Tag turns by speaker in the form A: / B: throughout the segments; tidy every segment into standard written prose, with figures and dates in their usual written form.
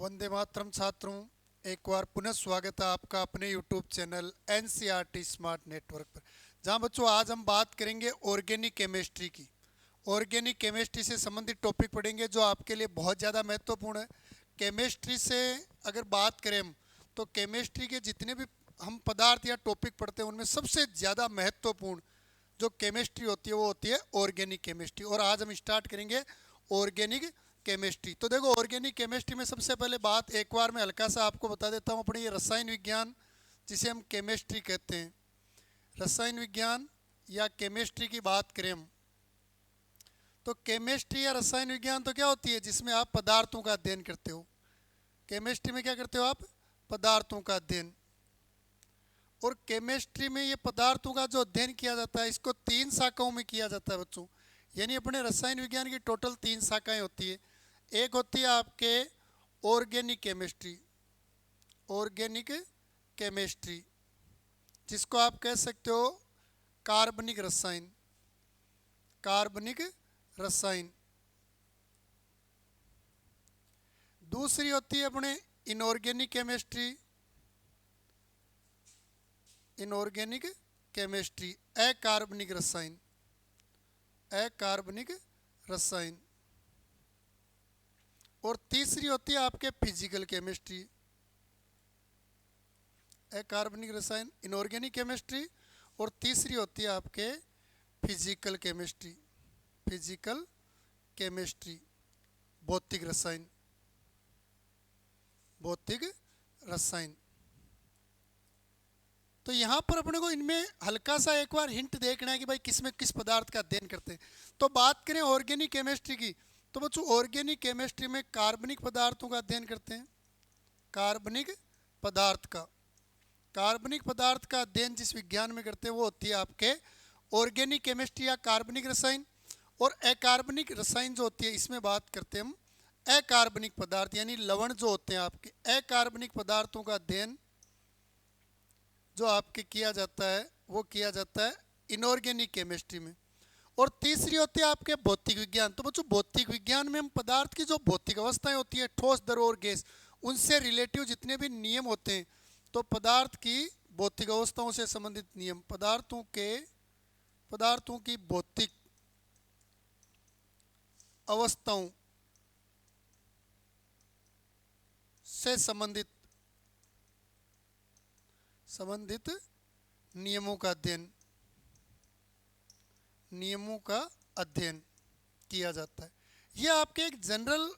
A: वंदे मातरम छात्रों, एक बार पुनः स्वागत है आपका अपने YouTube channel NCERT smart network पर। जहां बच्चों आज हम बात करेंगे ऑर्गेनिक केमिस्ट्री की। ऑर्गेनिक केमिस्ट्री से संबंधित टॉपिक पढ़ेंगे जो आपके लिए बहुत ज़्यादा महत्वपूर्ण है। केमिस्ट्री से अगर बात करें हम, तो केमिस्ट्री के जितने भी हम पदार्थ या टॉपिक पढ़ते हैं उनमें सबसे ज़्यादा महत्वपूर्ण जो केमिस्ट्री होती है वो होती है ऑर्गेनिक केमिस्ट्री। और आज हम स्टार्ट करेंगे ऑर्गेनिक केमिस्ट्री। तो देखो, ऑर्गेनिक केमिस्ट्री में सबसे पहले बात एक बार मैं हल्का सा आपको बता देता हूँ। अपनी ये रसायन विज्ञान जिसे हम केमिस्ट्री कहते हैं, रसायन विज्ञान या केमिस्ट्री की बात करें हम, तो केमिस्ट्री या रसायन विज्ञान तो क्या होती है जिसमें आप पदार्थों का अध्ययन करते हो। केमिस्ट्री में क्या करते हो आप? पदार्थों का अध्ययन। और केमिस्ट्री में ये पदार्थों का जो अध्ययन किया जाता है इसको 3 शाखाओं में किया जाता है बच्चों। यानी अपने रसायन विज्ञान की टोटल 3 शाखाएं होती है। एक होती है आपके ऑर्गेनिक केमिस्ट्री, ऑर्गेनिक केमिस्ट्री जिसको आप कह सकते हो कार्बनिक रसायन, कार्बनिक रसायन। दूसरी होती है अपने इनऑर्गेनिक केमिस्ट्री, इनऑर्गेनिक केमिस्ट्री अकार्बनिक रसायन, अकार्बनिक रसायन। और तीसरी होती है आपके फिजिकल केमिस्ट्री, अकार्बनिक रसायन, इनऑर्गेनिक केमिस्ट्री। और तीसरी होती है आपके फिजिकल केमिस्ट्री, फिजिकल केमिस्ट्री भौतिक रसायन, भौतिक रसायन। तो यहाँ पर अपने को इनमें हल्का सा एक बार हिंट देखना है कि भाई किस में किस पदार्थ का अध्ययन करते हैं। तो बात करें ऑर्गेनिक केमिस्ट्री की, तो बच्चों ऑर्गेनिक केमिस्ट्री में कार्बनिक पदार्थों का अध्ययन करते हैं, कार्बनिक पदार्थ का। कार्बनिक पदार्थ का अध्ययन जिस विज्ञान में करते हैं वो होती है आपके ऑर्गेनिक केमिस्ट्री या कार्बनिक रसायन। और अकार्बनिक रसायन जो होती है इसमें बात करते हैं हम अकार्बनिक पदार्थ, यानी लवण जो होते हैं आपके अकार्बनिक पदार्थों का अध्ययन जो आपके किया जाता है वो किया जाता है इनऑर्गेनिक केमिस्ट्री में। और तीसरी होती है आपके भौतिक विज्ञान। तो बच्चों भौतिक विज्ञान में हम पदार्थ की जो भौतिक अवस्थाएं होती है, ठोस, द्रव और गैस, उनसे रिलेटिव जितने भी नियम होते हैं, तो पदार्थ की भौतिक अवस्थाओं से संबंधित नियम, पदार्थों की भौतिक अवस्थाओं से संबंधित नियमों का अध्ययन, नियमों का अध्ययन किया जाता है। यह आपके एक जनरल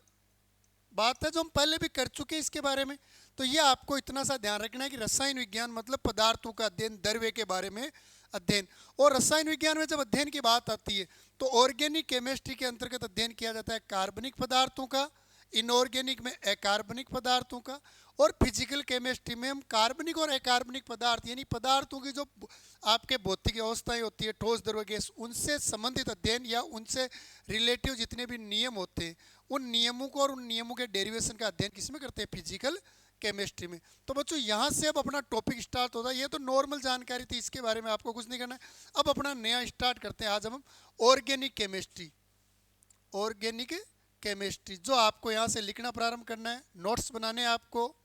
A: बात है जो हम पहले भी कर चुके हैं इसके बारे में। तो ये आपको इतना सा ध्यान रखना है कि रसायन विज्ञान मतलब पदार्थों का अध्ययन, द्रव्य के बारे में अध्ययन। और रसायन विज्ञान में जब अध्ययन की बात आती है तो ऑर्गेनिक केमिस्ट्री के अंतर्गत अध्ययन किया जाता है कार्बनिक पदार्थों का, इनऑर्गेनिक में अकार्बनिक पदार्थों का। और फिजिकल केमिस्ट्री में हम कार्बनिक और अकार्बनिक पदार्थ यानी पदार्थों की जो आपके भौतिक अवस्थाएं होती है, ठोस, द्रव, गैस, उनसे संबंधित अध्ययन या उनसे रिलेटिव जितने भी नियम होते हैं उन नियमों को और उन नियमों के डेरिवेशन का अध्ययन किसमें करते हैं? फिजिकल केमिस्ट्री में। तो बच्चों यहाँ से अब अपना टॉपिक स्टार्ट होता है। ये तो नॉर्मल जानकारी थी, इसके बारे में आपको कुछ नहीं करना है। अब अपना नया स्टार्ट करते हैं। आज हम ऑर्गेनिक केमिस्ट्री, ऑर्गेनिक केमिस्ट्री जो आपको यहाँ से लिखना प्रारंभ करना है, नोट्स बनाने हैं आपको।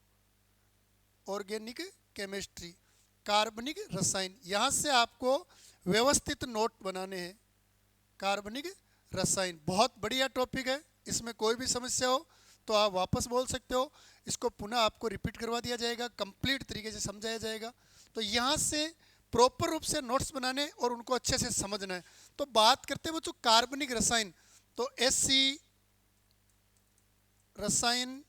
A: ऑर्गेनिक केमिस्ट्री, कार्बनिक रसायन, यहाँ से आपको व्यवस्थित नोट बनाने हैं। कार्बनिक रसायन बहुत बढ़िया टॉपिक है, इसमें कोई भी समस्या हो तो आप वापस बोल सकते हो। इसको पुनः आपको रिपीट करवा दिया जाएगा, कंप्लीट तरीके से समझाया जाएगा। तो यहाँ से प्रॉपर रूप से नोट्स बनाने और उनको अच्छे से समझना है। तो बात करते हैं बच्चों कार्बनिक रसायन, तो ऐसी रसायन,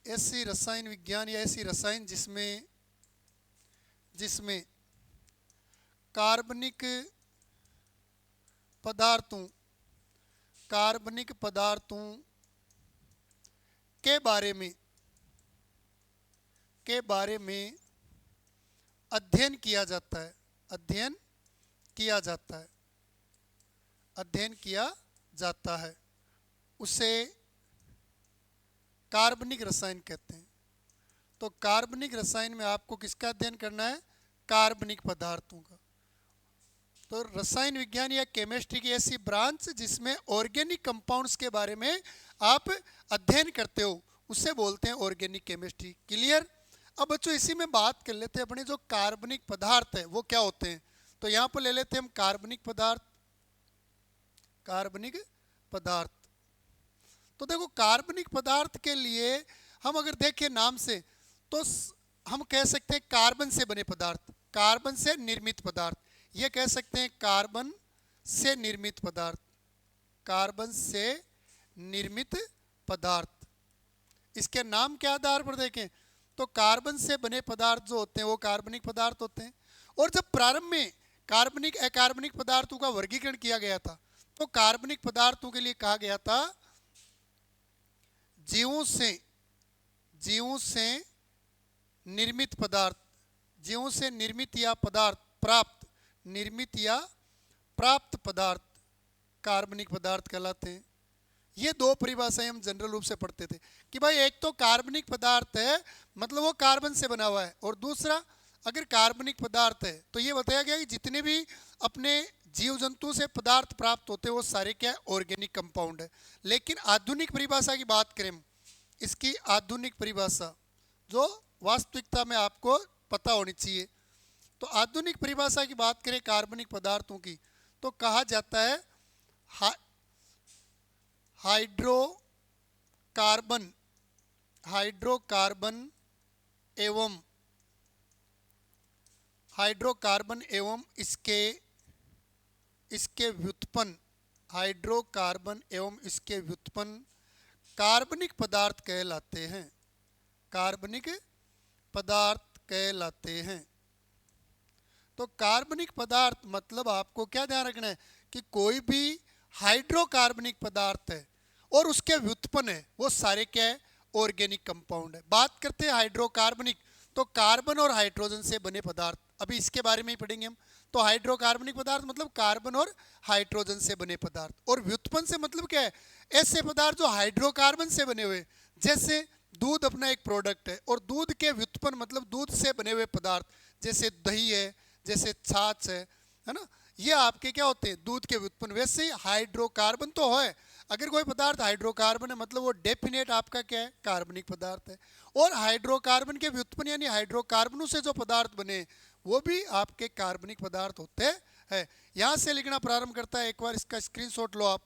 A: ऐसी रसायन विज्ञान या ऐसी रसायन जिसमें कार्बनिक पदार्थों, कार्बनिक पदार्थों के बारे में अध्ययन किया जाता है, अध्ययन किया जाता है, अध्ययन किया जाता है, उसे कार्बनिक रसायन कहते हैं। तो कार्बनिक रसायन में आपको किसका अध्ययन करना है? कार्बनिक पदार्थों का। तो रसायन विज्ञान या केमिस्ट्री की ऐसी ब्रांच जिसमें ऑर्गेनिक कंपाउंड्स के बारे में आप अध्ययन करते हो उसे बोलते हैं ऑर्गेनिक केमिस्ट्री। क्लियर। अब बच्चों इसी में बात कर लेते हैं अपने जो कार्बनिक पदार्थ है वो क्या होते हैं। तो यहाँ पर ले लेते हैं हम कार्बनिक पदार्थ। कार्बनिक पदार्थ, तो देखो कार्बनिक पदार्थ के लिए हम अगर देखें नाम से तो हम कह सकते हैं कार्बन से बने पदार्थ, कार्बन से निर्मित पदार्थ, ये कह सकते हैं कार्बन से निर्मित पदार्थ, कार्बन से निर्मित पदार्थ। इसके नाम के आधार पर देखें तो कार्बन से बने पदार्थ जो होते हैं वो कार्बनिक पदार्थ होते हैं। और जब प्रारंभ में कार्बनिक अकार्बनिक पदार्थों का वर्गीकरण किया गया था तो कार्बनिक पदार्थों के लिए कहा गया था जीवों से निर्मित पदार्थ, जीवों से निर्मित या पदार्थ प्राप्त, निर्मित या प्राप्त पदार्थ कार्बनिक पदार्थ कहलाते हैं। ये दो परिभाषाएं हम जनरल रूप से पढ़ते थे कि भाई एक तो कार्बनिक पदार्थ है मतलब वो कार्बन से बना हुआ है, और दूसरा अगर कार्बनिक पदार्थ है तो ये बताया गया कि जितने भी अपने जीव जंतु से पदार्थ प्राप्त होते हैं वो सारे क्या है, ऑर्गेनिक कंपाउंड है। लेकिन आधुनिक परिभाषा की बात करें, इसकी आधुनिक परिभाषा जो वास्तविकता में आपको पता होनी चाहिए, तो आधुनिक परिभाषा की बात करें कार्बनिक पदार्थों की तो कहा जाता है हाइड्रोकार्बन, हाइड्रोकार्बन एवं हाइड्रोकार्बन एवं इसके व्युत्पन्न, हाइड्रोकार्बन एवं इसके व्युत्पन्न कार्बनिक पदार्थ कहलाते हैं, कार्बनिक पदार्थ कहलाते हैं। तो कार्बनिक पदार्थ मतलब आपको क्या ध्यान रखना है कि कोई भी हाइड्रोकार्बनिक पदार्थ है और उसके व्युत्पन्न है वो सारे क्या है, ऑर्गेनिक कंपाउंड है। बात करते हैं हाइड्रोकार्बनिक तो कार्बन और हाइड्रोजन से बने पदार्थ, अभी इसके बारे में ही पढ़ेंगे हम। तो हाइड्रोकार्बनिक पदार्थ मतलब कार्बन और हाइड्रोजन से बने पदार्थ, और व्युत्पन्न से मतलब क्या है, ऐसे पदार्थ जो हाइड्रोकार्बन से बने हुए, जैसे दूध अपना एक प्रोडक्ट है और दूध के व्युत्पन्न मतलब दूध से बने हुए पदार्थ जैसे दही है, जैसे छाछ है ना, ये आपके क्या होते हैं, दूध के व्युत्पन्न। वैसे ही हाइड्रोकार्बन तो है, अगर कोई पदार्थ हाइड्रोकार्बन है मतलब वो डेफिनेट आपका क्या है, कार्बनिक पदार्थ है। और हाइड्रोकार्बन के व्युत्पन्न यानी हाइड्रोकार्बनों से जो पदार्थ बने वो भी आपके कार्बनिक पदार्थ होते हैं। यहां से लिखना प्रारंभ करता है, एक बार इसका स्क्रीनशॉट लो आप।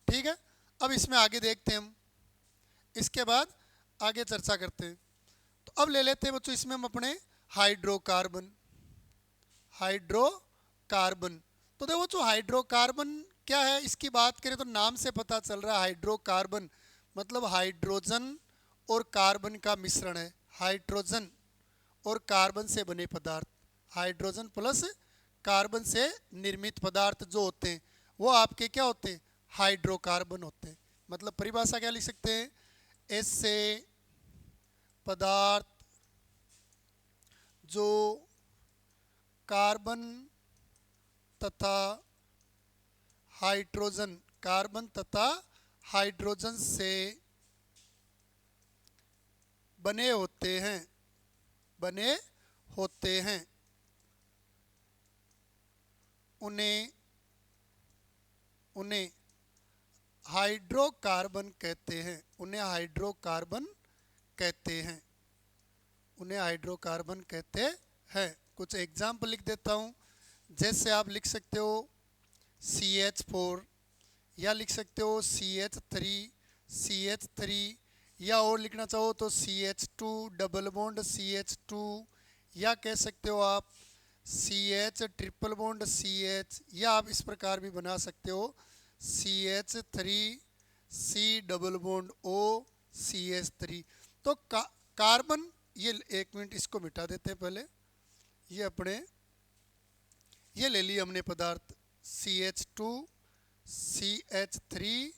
A: ठीक है, अब इसमें आगे देखते हैं हम, इसके बाद आगे चर्चा करते हैं। तो अब ले लेते हैं बच्चों इसमें हम अपने हाइड्रोकार्बन, हाइड्रोकार्बन। तो देखो जो हाइड्रोकार्बन क्या है, इसकी बात करें तो नाम से पता चल रहा है हाइड्रोकार्बन मतलब हाइड्रोजन और कार्बन का मिश्रण है, हाइड्रोजन और कार्बन से बने पदार्थ, हाइड्रोजन प्लस कार्बन से निर्मित पदार्थ जो होते हैं वो आपके क्या होते हैं, हाइड्रोकार्बन होते हैं। मतलब परिभाषा क्या लिख सकते हैं, ऐसे पदार्थ जो कार्बन तथा हाइड्रोजन, कार्बन तथा हाइड्रोजन से बने होते हैं, बने होते हैं, उन्हें हाइड्रोकार्बन कहते हैं, उन्हें हाइड्रोकार्बन कहते हैं, उन्हें हाइड्रोकार्बन कहते हैं। कुछ एग्जाम्पल लिख देता हूँ, जैसे आप लिख सकते हो CH4 या लिख सकते हो CH3 या और लिखना चाहो तो CH2 डबल बॉन्ड CH2, या कह सकते हो आप CH ट्रिपल बॉन्ड CH, या आप इस प्रकार भी बना सकते हो CH3C double bond O CH3। तो कार्बन, ये एक मिनट इसको मिटा देते हैं पहले, ये अपने ये ले लिए हमने पदार्थ CH2 CH3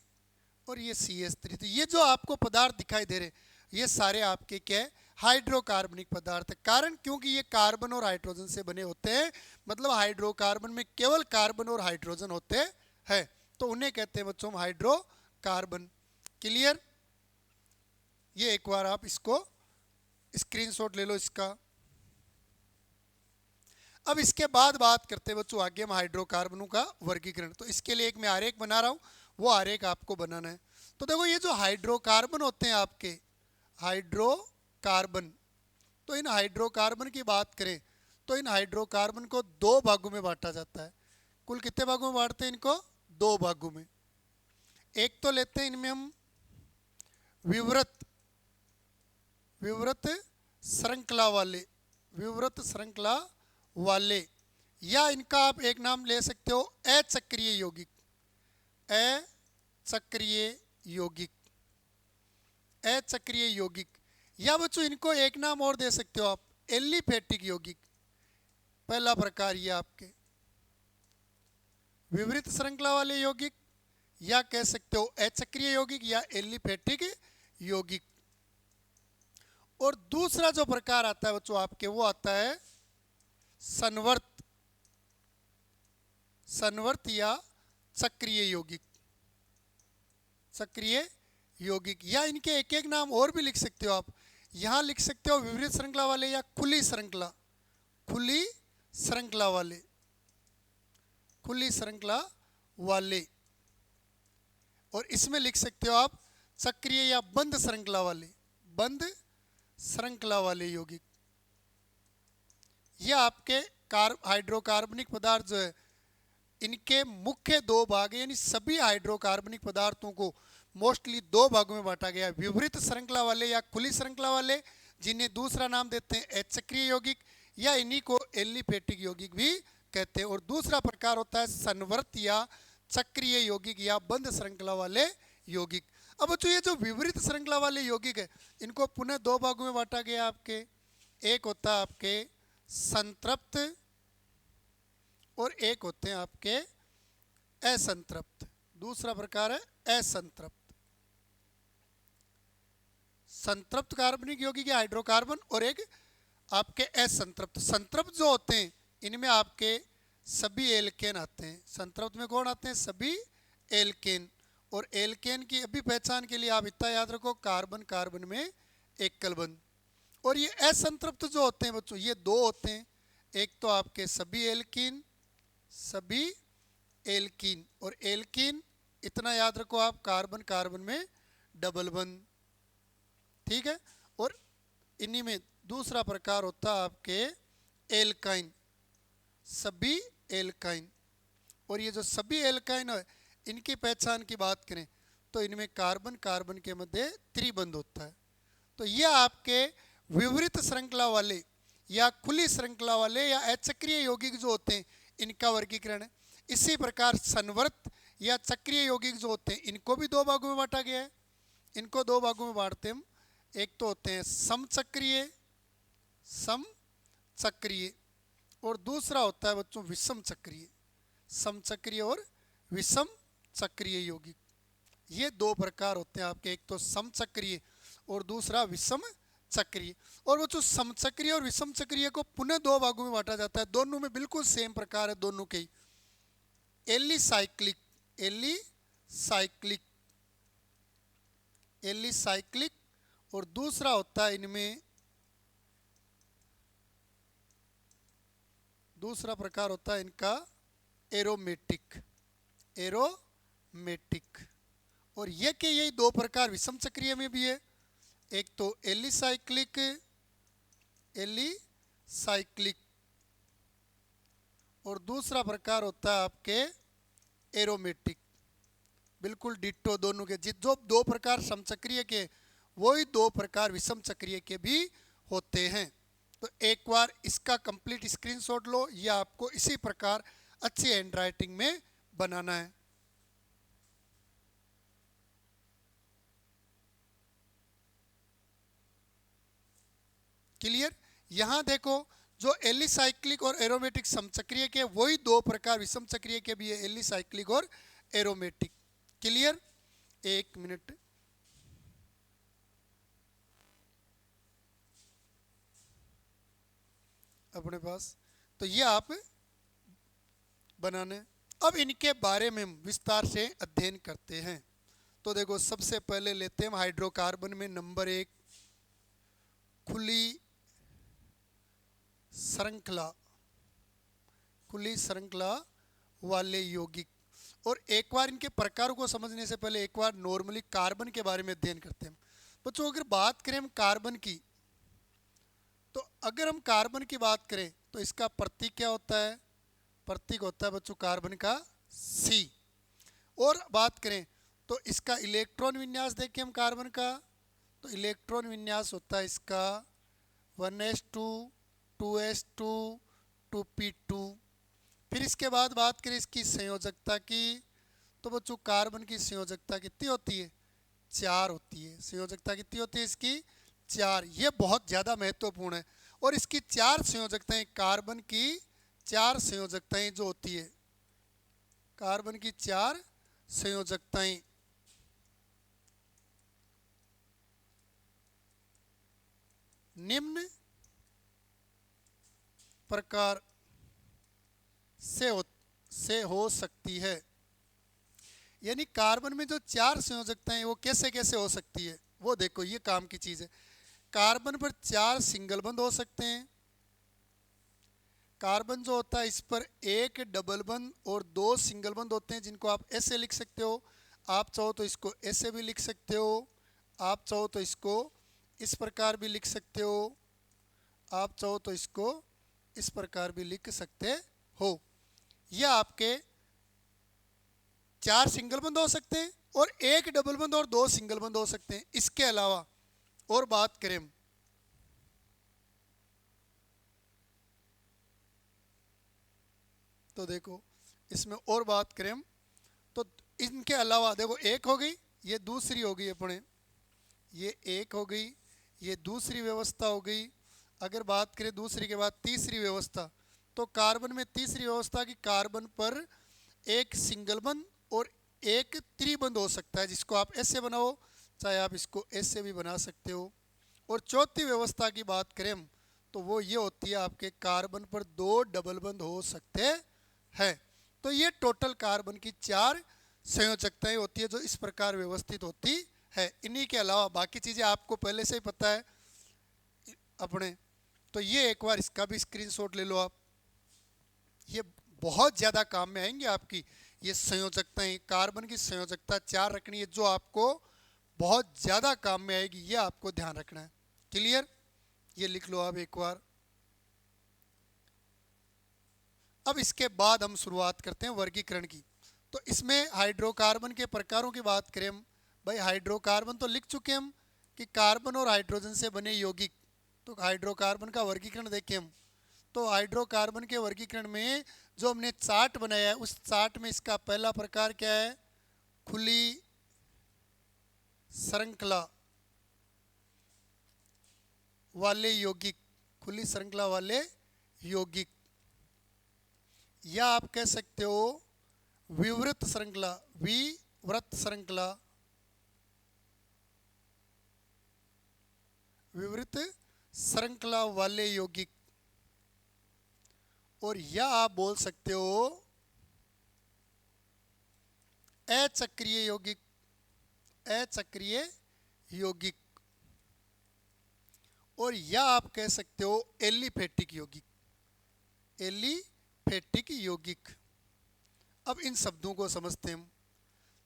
A: और ये CH3। तो ये जो आपको पदार्थ दिखाई दे रहे ये सारे आपके क्या है, हाइड्रोकार्बनिक पदार्थ है। कारण क्योंकि ये कार्बन और हाइड्रोजन से बने होते हैं, मतलब हाइड्रोकार्बन में केवल कार्बन और हाइड्रोजन होते हैं, तो उन्हें कहते हैं बच्चों हाइड्रोकार्बन। क्लियर, ये एक बार आप इसको स्क्रीनशॉट ले लो इसका। अब इसके बाद बात करते हैं बच्चों आगे हम हाइड्रोकार्बनों का वर्गीकरण। तो इसके लिए एक मैं आरेख बना रहा हूँ, वो आरेख आपको बनाना है। तो देखो ये जो हाइड्रोकार्बन होते हैं आपके हाइड्रोकार्बन, तो इन हाइड्रोकार्बन की बात करें तो इन हाइड्रोकार्बन को दो भागों में बांटा जाता है। कुल कितने भागों में बांटते हैं इनको? दो भागों में। एक तो लेते हैं इनमें हम विवृत विवृत श्रृंखला वाले, विवृत श्रृंखला वाले, या इनका आप एक नाम ले सकते हो अचक्रीय यौगिक, अचक्रीय यौगिक, अचक्रीय यौगिक। या बच्चों इनको एक नाम और दे सकते हो आप, एलिफेटिक यौगिक। पहला प्रकार ये आपके विवृत श्रृंखला वाले यौगिक, या कह सकते हो अचक्रीय यौगिक या एलिफेटिक यौगिक। और दूसरा जो प्रकार आता है बच्चों आपके, वो आता है संवर्त, संवर्त या चक्रीय यौगिक, चक्रीय यौगिक। या इनके एक एक नाम और भी लिख सकते हो आप। यहां लिख सकते हो विवृत श्रृंखला वाले या खुली श्रृंखला, खुली श्रृंखला वाले, खुली श्रृंखला वाले। और इसमें लिख सकते हो आप चक्रीय या बंद श्रृंखला वाले, बंद श्रृंखला वाले यौगिक। ये आपके हाइड्रोकार्बनिक पदार्थ जो है, इनके मुख्य दो भाग, यानी सभी हाइड्रोकार्बनिक पदार्थों को मोस्टली दो भागों में बांटा गया है। विवृत श्रृंखला वाले या खुली श्रृंखला वाले, जिन्हें दूसरा नाम देते हैं अचक्रीय यौगिक, या इन्हीं को एलिफेटिक यौगिक भी कहते हैं। और दूसरा प्रकार होता है संवर्त या चक्रीय यौगिक या बंद श्रृंखला वाले यौगिक। अब बच्चों ये जो विपरीत श्रृंखला वाले यौगिक है, इनको पुनः दो भागों में बांटा गया आपके। एक होता है आपके संतृप्त और एक होते हैं आपके असंतृप्त। दूसरा प्रकार है असंतृप्त। संतृप्त कार्बनिक यौगिक या हाइड्रोकार्बन, और एक आपके असंतृप्त। संतृप्त जो होते हैं इनमें आपके सभी एल्केन आते हैं। संतृप्त में कौन आते हैं? सभी एल्केन। और एल्केन की अभी पहचान के लिए आप इतना याद रखो, कार्बन कार्बन में एकल बंध। और ये असंतृप्त जो होते हैं बच्चों, ये दो होते हैं। एक तो आपके सभी एल्कीन, सभी एल्कीन, और एल्कीन इतना याद रखो आप, कार्बन कार्बन में डबल बंध, ठीक है। और इन्हीं में दूसरा प्रकार होता है आपके एल्काइन, सभी एल्काइन। और ये जो सभी एल्काइन है, इनकी पहचान की बात करें तो इनमें कार्बन कार्बन के मध्य त्रिबंध होता है। तो ये आपके विपरीत श्रृंखला वाले या खुली श्रृंखला वाले या अचक्रीय यौगिक जो होते हैं, इनका वर्गीकरण है। इसी प्रकार संवर्त या चक्रीय यौगिक जो होते हैं, इनको भी दो भागों में बांटा गया है। इनको दो भागों में बांटते हम। एक तो होते हैं समचक्रीय, समचक्रीय, और दूसरा होता है बच्चों विषम चक्रीय। समचक्रीय और विषम चक्रीय यौगिक, ये दो प्रकार होते हैं आपके। एक तो समचक्रीय और दूसरा विषम चक्रीय। और वो जो समचक्रीय और विषम चक्रीय को पुनः दो भागों में बांटा जाता है। दोनों में बिल्कुल सेम प्रकार है, दोनों के ही। एलिसाइक्लिक, एलिसाइक्लिक, एलिसाइक्लिक, और दूसरा होता है इनमें, दूसरा प्रकार होता है इनका एरोमेटिक, एरोमेटिक। और ये के यही दो प्रकार विषम चक्रीय में भी है। एक तो एलिसाइक्लिक, एलिसाइक्लिक, और दूसरा प्रकार होता है आपके एरोमेटिक। बिल्कुल डिट्टो दोनों के, जो दो प्रकार समचक्रीय के, वही दो प्रकार विषम चक्रीय के भी होते हैं। तो एक बार इसका कंप्लीट स्क्रीनशॉट लो, या आपको इसी प्रकार अच्छी हैंडराइटिंग में बनाना है। क्लियर? यहां देखो, जो एलिसाइक्लिक और एरोमेटिक समचक्रीय के, वही दो प्रकार विषम चक्रीय के भी है, एलिसाइक्लिक और एरोमेटिक। क्लियर? एक मिनट, अपने पास तो ये आप बनाने। अब इनके बारे में हम विस्तार से अध्ययन करते हैं। तो देखो, सबसे पहले लेते हैं हाइड्रोकार्बन में नंबर 1 खुली श्रृंखला, खुली श्रृंखला वाले यौगिक। और एक बार इनके प्रकारों को समझने से पहले एक बार नॉर्मली कार्बन के बारे में अध्ययन करते हैं। बच्चों अगर बात करें हम कार्बन की, तो अगर हम कार्बन की बात करें तो इसका प्रतीक क्या होता है? प्रतीक होता है बच्चों कार्बन का C। और बात करें तो इसका इलेक्ट्रॉन विन्यास देखें हम कार्बन का, तो इलेक्ट्रॉन विन्यास होता है इसका 1s2 2s2 2p2। फिर इसके बाद बात करें इसकी संयोजकता की, तो बच्चों कार्बन की संयोजकता कितनी होती है? 4 होती है। संयोजकता कितनी होती है इसकी? 4। ये बहुत ज़्यादा महत्वपूर्ण है। और इसकी 4 संयोजकताएं, कार्बन की 4 संयोजकताएं जो होती है, कार्बन की 4 संयोजकताएं निम्न प्रकार से हो सकती है। यानी कार्बन में जो 4 संयोजकताएं हैं वो कैसे कैसे हो सकती है, वो देखो ये काम की चीज़ है। कार्बन पर 4 सिंगल बंद हो सकते हैं। कार्बन जो होता है इस पर 1 डबल बंद और 2 सिंगल बंद होते हैं, जिनको आप ऐसे लिख सकते हो। आप चाहो तो इसको ऐसे भी लिख सकते हो, आप चाहो तो इसको इस प्रकार भी लिख सकते हो, आप चाहो तो इसको इस प्रकार भी लिख सकते हो। यह आपके 4 सिंगल बंद हो सकते हैं और 1 डबल बंद और 2 सिंगल बंद हो सकते हैं। इसके अलावा और बात करें हम, तो देखो इसमें और बात करें हम, तो इनके अलावा देखो एक हो गई, ये दूसरी हो गई अपने, ये एक हो गई, ये दूसरी व्यवस्था हो गई। अगर बात करें दूसरी के बाद तीसरी व्यवस्था, तो कार्बन में तीसरी व्यवस्था की कार्बन पर 1 सिंगल बंद और 1 त्रिबंध हो सकता है, जिसको आप ऐसे बनाओ, चाहे आप इसको ऐसे भी बना सकते हो। और चौथी व्यवस्था की बात करें हम, तो वो ये होती है आपके कार्बन पर 2 डबल बंद हो सकते हैं। तो ये टोटल कार्बन की 4 संयोजकताएं होती है जो इस प्रकार व्यवस्थित होती है। इन्हीं के अलावा बाकी चीज़ें आपको पहले से ही पता है अपने। तो ये एक बार इसका भी स्क्रीनशॉट ले लो आप, ये बहुत ज़्यादा काम में आएंगे आपकी ये संयोजकताएं। कार्बन की संयोजकता 4 रखनी है जो आपको बहुत ज़्यादा काम में आएगी, ये आपको ध्यान रखना है। क्लियर? ये लिख लो आप एक बार। अब इसके बाद हम शुरुआत करते हैं वर्गीकरण की। तो इसमें हाइड्रोकार्बन के प्रकारों की बात करें हम, भाई हाइड्रोकार्बन तो लिख चुके हम कि कार्बन और हाइड्रोजन से बने यौगिक। तो हाइड्रोकार्बन का वर्गीकरण देखें हम, तो हाइड्रोकार्बन के वर्गीकरण में जो हमने चार्ट बनाया है, उस चार्ट में इसका पहला प्रकार क्या है? खुली श्रृंखला वाले यौगिक, खुली श्रृंखला वाले यौगिक, या आप कह सकते हो विवृत श्रृंखला, विवृत श्रृंखला, विवृत श्रृंखला वाले यौगिक। और या आप बोल सकते हो अचक्रीय यौगिक, अचक्रीय यौगिक। और या आप कह सकते हो एलिफेटिक यौगिक, एलिफेटिक यौगिक। अब इन शब्दों को समझते हैं हम।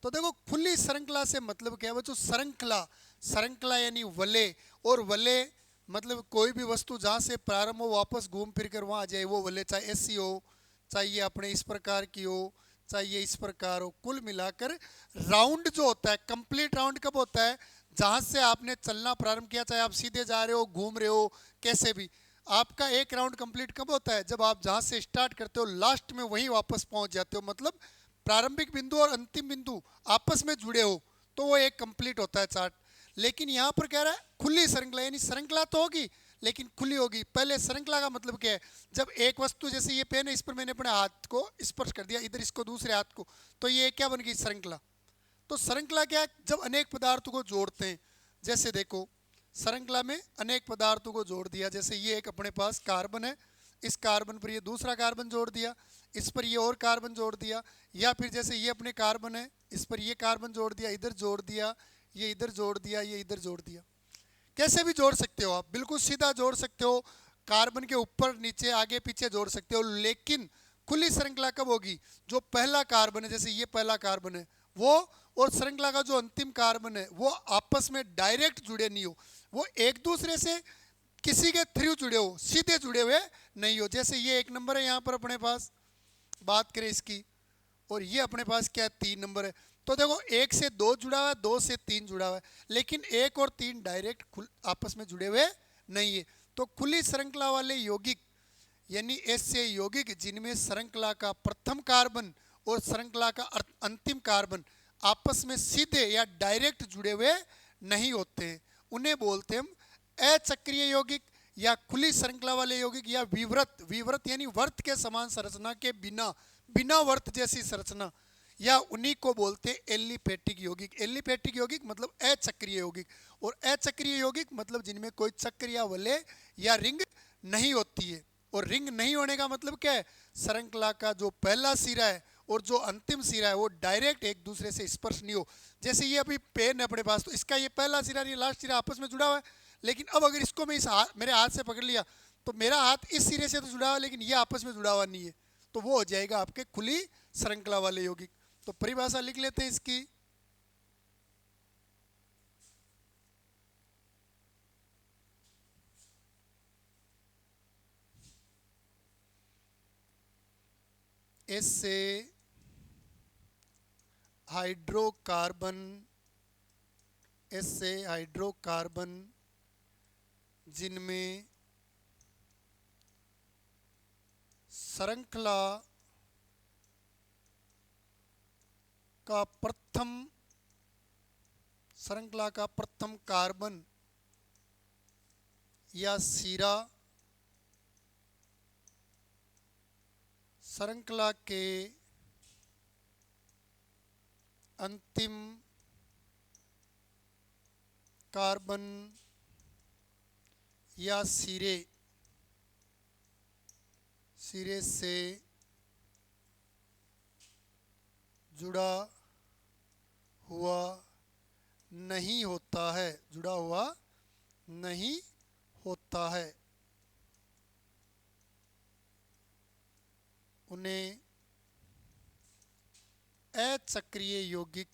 A: तो देखो खुली श्रृंखला से मतलब क्या है बच्चों? श्रृंखला, श्रृंखला यानी वलय, और वलय मतलब कोई भी वस्तु जहाँ से प्रारंभ हो वापस घूम फिर कर वहाँ आ जाए, वो वलय। चाहे ऐसी हो, चाहे ये अपने इस प्रकार की हो, चाहे ये इस प्रकार हो, कुल मिलाकर राउंड जो होता है, कंप्लीट राउंड कब होता है? जहाँ से आपने चलना प्रारंभ किया, चाहे आप सीधे जा रहे हो, घूम रहे हो, कैसे भी, आपका एक राउंड कंप्लीट कब होता है? जब आप जहाँ से स्टार्ट करते हो लास्ट में वहीं वापस पहुँच जाते हो। मतलब प्रारंभिक बिंदु और अंतिम बिंदु आपस में जुड़े हो, तो वो एक कंप्लीट होता है चार्ट। लेकिन यहाँ पर कह रहा है खुली श्रृंखला, यानी श्रृंखला तो होगी लेकिन खुली होगी। पहले श्रृंखला का मतलब क्या है? जब एक वस्तु, जैसे ये पेन है, इस पर मैंने अपने हाथ को स्पर्श कर दिया, इधर इसको दूसरे हाथ को, तो ये क्या बन गई? श्रृंखला। तो श्रृंखला क्या है? जब अनेक पदार्थों को जोड़ते हैं। जैसे देखो श्रृंखला में अनेक पदार्थों को जोड़ दिया, जैसे ये एक अपने पास कार्बन है, इस कार्बन पर ये दूसरा कार्बन जोड़ दिया, इस पर ये और कार्बन जोड़ दिया, या फिर जैसे ये अपने कार्बन है, इस पर ये कार्बन जोड़ दिया, इधर जोड़ दिया, ये इधर जोड़ दिया, ये इधर जोड़ दिया। कैसे भी जोड़ सकते हो आप, बिल्कुल सीधा जोड़ सकते हो, कार्बन के ऊपर नीचे आगे पीछे जोड़ सकते हो। लेकिन खुली श्रृंखला कब होगी, जो पहला कार्बन है, जैसे ये पहला कार्बन है वो, और श्रृंखला का जो अंतिम कार्बन है वो आपस में डायरेक्ट जुड़े नहीं हो, वो एक दूसरे से किसी के थ्रू जुड़े हो, सीधे जुड़े हुए नहीं हो। जैसे ये 1 नंबर है यहाँ पर अपने पास, बात करें इसकी, और ये अपने पास क्या है 3 नंबर है। तो देखो 1 से 2 जुड़ा हुआ है, 2 से 3 जुड़ा हुआ है, लेकिन 1 और 3 डायरेक्ट आपस में जुड़े हुए नहीं है। तो खुली श्रृंखला वाले यौगिक यानी ऐसे यौगिक जिनमें श्रृंखला का प्रथम कार्बन और श्रृंखला का अंतिम कार्बन आपस में सीधे या डायरेक्ट जुड़े हुए नहीं होते हैं, उन्हें बोलते हैं हम अचक्रीय यौगिक या खुली श्रृंखला वाले यौगिक, या विवृत, विवृत यानी वर्त के समान संरचना के बिना, बिना वर्त जैसी संरचना, या उन्हीं को बोलते हैं एलिफेटिक यौगिक। एलिफेटिक यौगिक मतलब अचक्रीय यौगिक, और अचक्रीय यौगिक मतलब जिनमें कोई चक्र या वलय या रिंग नहीं होती है। और रिंग नहीं होने का मतलब क्या है, श्रृंखला का जो पहला सिरा है और जो अंतिम सिरा है वो डायरेक्ट एक दूसरे से स्पर्श नहीं हो। जैसे ये अभी पेन है अपने पास, तो इसका ये पहला सिरा और ये लास्ट सिरा आपस में जुड़ा हुआ है, लेकिन अब अगर इसको मैं इस मेरे हाथ से पकड़ लिया तो मेरा हाथ इस सिरे से तो जुड़ा हुआ है, लेकिन ये आपस में जुड़ा हुआ नहीं है, तो वो हो जाएगा आपके खुली श्रृंखला वाले यौगिक। तो परिभाषा लिख लेते हैं इसकी। इससे हाइड्रोकार्बन, इससे हाइड्रोकार्बन जिनमें श्रृंखला का प्रथम, श्रृंखला का प्रथम कार्बन या सिरा श्रृंखला के अंतिम कार्बन या सिरे से जुड़ा हुआ नहीं होता है, जुड़ा हुआ नहीं होता है, उन्हें अचक्रीय यौगिक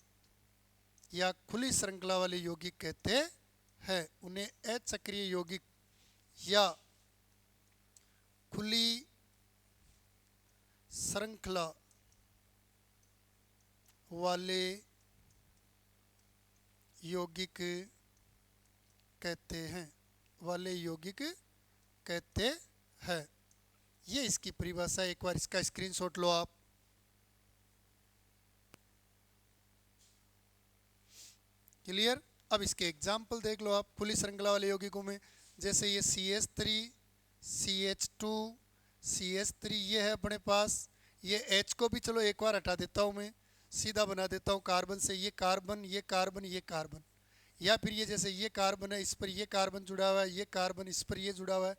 A: या खुली श्रृंखला वाले यौगिक कहते हैं। उन्हें अचक्रीय यौगिक या खुली श्रृंखला वाले यौगिक कहते हैं, वाले यौगिक कहते हैं। ये इसकी परिभाषा, एक बार इसका स्क्रीनशॉट लो आप। क्लियर। अब इसके एग्जाम्पल देख लो आप खुली श्रृंखला वाले यौगिकों में, जैसे ये CH3, CH2, CH3 ये है अपने पास। ये H को भी चलो एक बार हटा देता हूँ मैं, सीधा बना देता हूँ कार्बन से, ये कार्बन, ये कार्बन, ये कार्बन। या फिर ये जैसे ये कार्बन है, इस पर ये कार्बन जुड़ा हुआ है, ये कार्बन इस पर ये जुड़ा हुआ है,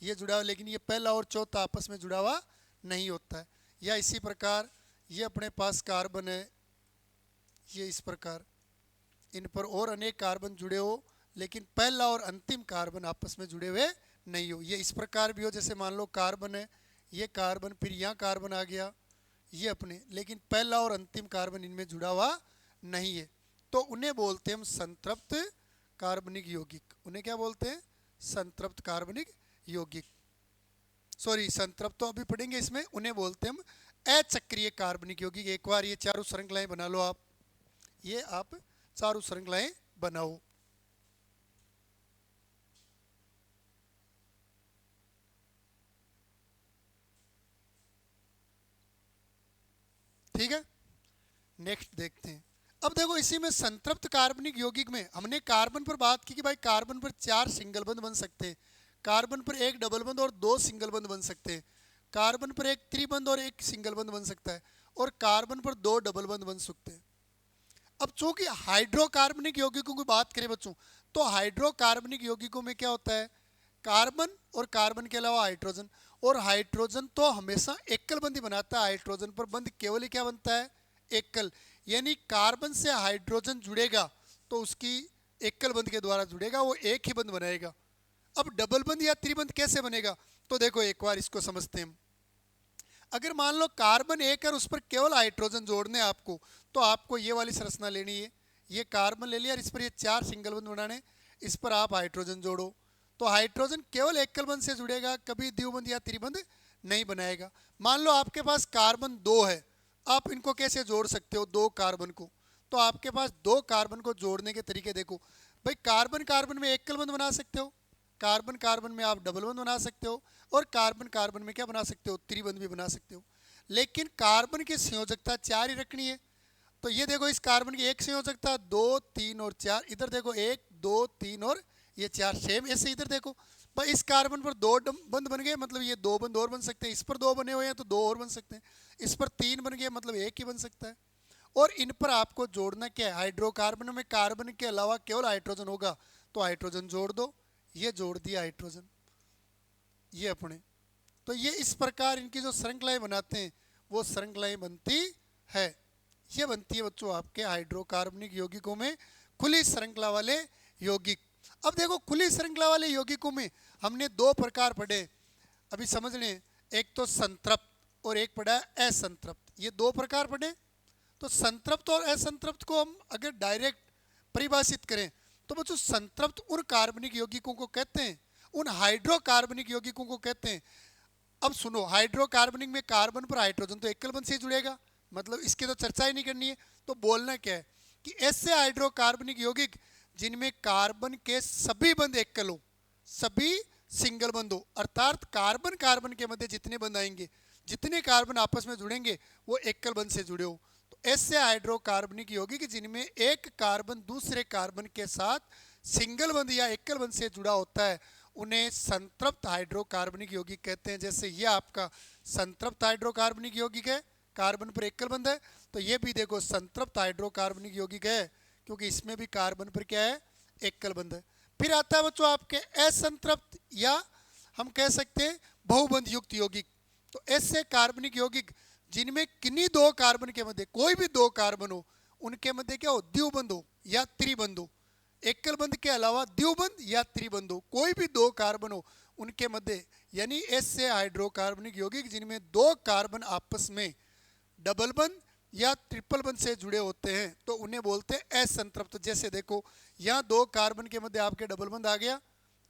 A: ये जुड़ा हुआ है, लेकिन ये पहला और चौथा आपस में जुड़ा हुआ नहीं होता है। या इसी प्रकार ये अपने पास कार्बन है, ये इस प्रकार, इन पर और अनेक कार्बन जुड़े हो, लेकिन पहला और अंतिम कार्बन आपस में जुड़े हुए नहीं हो। ये इस प्रकार भी हो, जैसे मान लो कार्बन है, ये कार्बन, फिर यहाँ कार्बन आ गया, ये अपने, लेकिन पहला और अंतिम कार्बन इनमें जुड़ा हुआ नहीं है, तो उन्हें बोलते हैं हम संतृप्त कार्बनिक यौगिक। उन्हें क्या बोलते हैं, संतृप्त कार्बनिक यौगिक। सॉरी, संतृप्त तो अभी पढ़ेंगे इसमें। उन्हें बोलते हैं हम अचक्रीय कार्बनिक यौगिक। एक बार ये चारों श्रृंखलाएं बना लो आप, ये आप चारों श्रृंखलाएं बनाओ। ठीक है, नेक्स्ट देखते हैं। अब देखो इसी में संतृप्त कार्बनिक यौगिक में हमने कार्बन पर बात की कि भाई कार्बन पर 4 सिंगल बंध बन सकते हैं, कार्बन पर 1 डबल बंध और 2 सिंगल बंध बन सकते हैं, कार्बन पर 1 त्रिबंध और 1 सिंगल बंध बन सकता है, और कार्बन पर 2 डबल बंध बन सकते हैं। अब चूंकि हाइड्रोकार्बनिक यौगिकों की बात करें बच्चों, तो हाइड्रोकार्बनिक यौगिकों में क्या होता है, कार्बन और कार्बन के अलावा हाइड्रोजन, और हाइड्रोजन तो हमेशा एकल बंध ही बनाता है। हाइड्रोजन पर बंध केवल ही क्या बनता है, एकल। यानी कार्बन से हाइड्रोजन जुड़ेगा तो उसकी एकल बंध के द्वारा जुड़ेगा वो एक ही बंध बनाएगा। अब डबल बंध या त्रिबंध कैसे बनेगा, तो देखो एक बार इसको समझते हैं हम। अगर मान लो कार्बन एक और उस पर केवल हाइड्रोजन जोड़ने हैं आपको, तो आपको ये वाली संरचना लेनी है। ये कार्बन ले लिया और इस पर ये 4 सिंगल बंध बनाने, इस पर आप हाइड्रोजन जोड़ो, तो हाइड्रोजन केवल एकल बंध से जुड़ेगा, कभी द्विबंध या त्रिबंध नहीं बनाएगा। मान लो आपके पास कार्बन 2 है, आप इनको कैसे जोड़ सकते हो 2 कार्बन को, तो आपके पास 2 कार्बन को जोड़ने के तरीके देखो भाई। कार्बन कार्बन में एकल बंध बना सकते हो, कार्बन कार्बन में आप डबल बंध बना सकते हो, और कार्बन कार्बन में क्या बना सकते हो, त्रिबंध भी बना सकते हो। लेकिन कार्बन की संयोजकता 4 ही रखनी है। तो ये देखो इस कार्बन की एक संयोजकता 2 3 और 4, इधर देखो 1 2 3 और ये 4, सेम ऐसे इधर देखो भाई। इस कार्बन पर 2 बंध बन गए, मतलब ये 2 बंध और बन सकते हैं। इस पर 2 बने हुए हैं तो 2 और बन सकते हैं। इस पर 3 बन गए, मतलब 1 ही बन सकता है। और इन पर आपको जोड़ना क्या है, हाइड्रोकार्बन में कार्बन के अलावा केवल हाइड्रोजन होगा, तो हाइड्रोजन जोड़ दो। ये जोड़ दिया हाइड्रोजन, ये अपने। तो ये इस प्रकार इनकी जो श्रृंखलाएं बनाते हैं वो श्रृंखलाएं बनती है। ये बनती है बच्चों आपके हाइड्रोकार्बनिक यौगिकों में खुली श्रृंखला वाले यौगिक। अब देखो खुली श्रृंखला वाले यौगिकों में हमने 2 प्रकार पढ़े, अभी समझ लें। एक तो संतृप्त और एक पढ़ा है असंतृप्त, ये 2 प्रकार पढ़े। तो संतृप्त और असंतृप्त को हम अगर डायरेक्ट परिभाषित करें तो बच्चों संतृप्त उन कार्बनिक यौगिकों को कहते हैं, उन हाइड्रोकार्बनिक यौगिकों को कहते हैं। अब सुनो, हाइड्रोकार्बनिक में कार्बन पर हाइड्रोजन तो एकल बंध से जुड़ेगा, मतलब इसकी तो चर्चा ही नहीं करनी है। तो बोलना क्या है कि ऐसे हाइड्रोकार्बनिक यौगिक जिनमें कार्बन के सभी बंध एकल हो, सभी सिंगल बंध हो, अर्थात कार्बन कार्बन के मध्य जितने बंध आएंगे, जितने कार्बन आपस में जुड़ेंगे वो एकल बंध से जुड़े हो। तो ऐसे हाइड्रोकार्बनिक यौगिक जिनमें एक कार्बन दूसरे कार्बन के साथ सिंगल बंध या एकल बंध से जुड़ा होता है, उन्हें संतृप्त हाइड्रोकार्बनिक यौगिक कहते हैं। जैसे ये आपका संतृप्त हाइड्रोकार्बनिक यौगिक है, कार्बन पर एकल बंध है, तो ये भी देखो संतृप्त हाइड्रोकार्बनिक यौगिक है, क्योंकि इसमें भी कार्बन पर क्या है, एकल बंध है। फिर आता है बच्चों आपके असंतृप्त, या हम कह सकते हैं बहुबंध युक्त यौगिक। तो ऐसे कार्बनिक यौगिक जिनमें किन्हीं 2 कार्बन के मध्य, कोई भी 2 कार्बन हो, उनके मध्य क्या हो, द्विबंध हो या त्रिबंध हो। एकल बंध के अलावा द्विबंध या त्रिबंध हो, कोई भी 2 कार्बन हो उनके मध्य, यानी ऐसे हाइड्रोकार्बनिक यौगिक जिनमें 2 कार्बन आपस में डबल बंध या ट्रिपल बंध से जुड़े होते हैं, तो उन्हें बोलते हैं असंतृप्त। जैसे देखो यहाँ 2 कार्बन के मध्य आपके डबल बंध आ गया,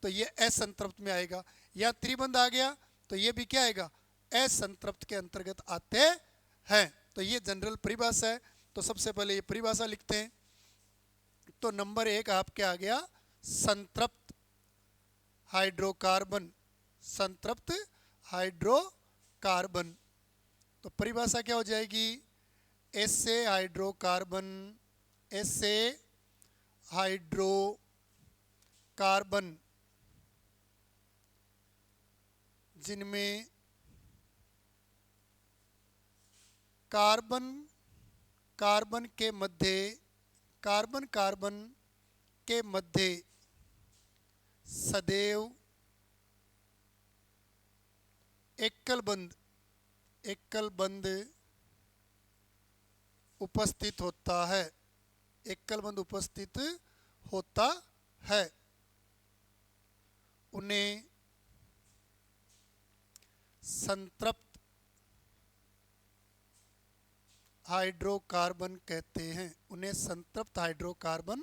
A: तो ये असंतृप्त में आएगा। या त्रिबंध आ गया तो ये भी क्या आएगा, असंतृप्त के अंतर्गत आते हैं। तो ये जनरल परिभाषा है। तो सबसे पहले ये परिभाषा लिखते हैं। तो नंबर 1 आपके आ गया संतृप्त हाइड्रोकार्बन, संतृप्त हाइड्रोकार्बन। तो परिभाषा क्या हो जाएगी, ऐसे हाइड्रोकार्बन, ऐसे हाइड्रोकार्बन जिनमें कार्बन कार्बन के मध्य, कार्बन कार्बन के मध्य सदैव एकल बंध उपस्थित होता है, एकल बंध उपस्थित होता है, उन्हें संतृप्त हाइड्रोकार्बन कहते हैं, उन्हें संतृप्त हाइड्रोकार्बन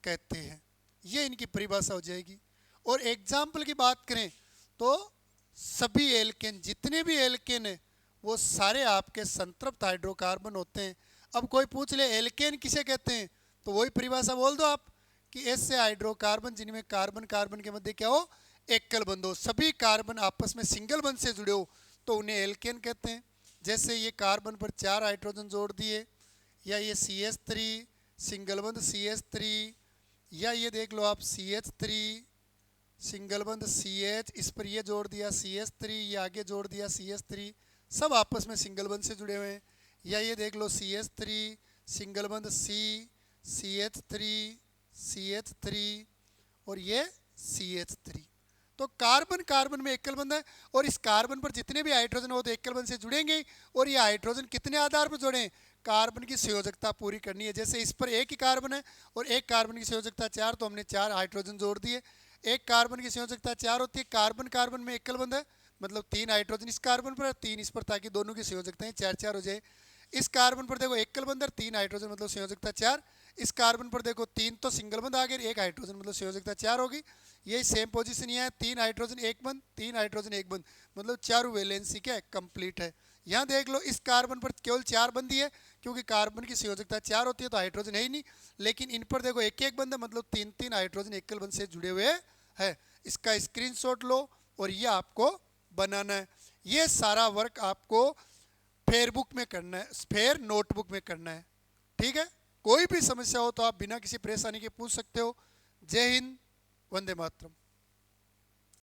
A: कहते हैं। ये इनकी परिभाषा हो जाएगी। और एग्जाम्पल की बात करें तो सभी एल्केन, जितने भी एल्केन है वो सारे आपके संतृप्त हाइड्रोकार्बन होते हैं। अब कोई पूछ ले एल्केन किसे कहते हैं, तो वही परिभाषा बोल दो आप कि ऐसे हाइड्रोकार्बन जिनमें कार्बन कार्बन के मध्य क्या हो, एकल बंध हो, सभी कार्बन आपस में सिंगल बंध से जुड़े हो, तो उन्हें एल्केन कहते हैं। जैसे ये कार्बन पर 4 हाइड्रोजन जोड़ दिए, या ये CH3 सिंगल बंध CH3, या ये देख लो आप CH3 सिंगल बंध CH, इस पर ये जोड़ दिया CH3, ये आगे जोड़ दिया CH3, सब आपस में सिंगल बंध से जुड़े हुए हैं। या ये देख लो CH3 सिंगल बंध CH3 और ये CH3। तो कार्बन कार्बन में एकल बंध है, और इस कार्बन पर जितने भी हाइड्रोजन हो तो एकल बंध से जुड़ेंगे। और ये हाइड्रोजन कितने आधार पर जुड़े हैं, कार्बन की संयोजकता पूरी करनी है। जैसे इस पर एक ही कार्बन है और एक कार्बन की संयोजकता 4, तो हमने 4 हाइड्रोजन जोड़ दिए। एक कार्बन की संयोजकता 4 होती है, कार्बन कार्बन में एकल बंध है, मतलब 3 हाइड्रोजन इस कार्बन पर 3 इस पर, ताकि दोनों की संयोजकताएं 4-4 हो जाए। इस कार्बन पर देखो एकल बंध है, 3 हाइड्रोजन मतलब संयोजकता 4। इस कार्बन पर देखो 3 तो सिंगल बंध आ गए, 1 हाइड्रोजन मतलब संयोजकता 4 होगी। यही सेम पोजीशन ये है, 3 हाइड्रोजन एक बंध, 3 हाइड्रोजन एक बंध, मतलब चारों वैलेंसी क्या है, कंप्लीट है। यहाँ देख लो इस कार्बन पर केवल 4 बंध ही है, क्योंकि कार्बन की संयोजकता 4 होती है तो हाइड्रोजन है ही नहीं। लेकिन इन पर देखो एक एक बंध है, मतलब 3-3 हाइड्रोजन एकल बंध से जुड़े हुए है। इसका स्क्रीनशॉट लो और ये आपको बनाना है। ये सारा वर्क आपको फेयर बुक में करना है, फेयर नोटबुक में करना है। ठीक है, कोई भी समस्या हो तो आप बिना किसी परेशानी के पूछ सकते हो। जय हिंद, वंदे मातरम।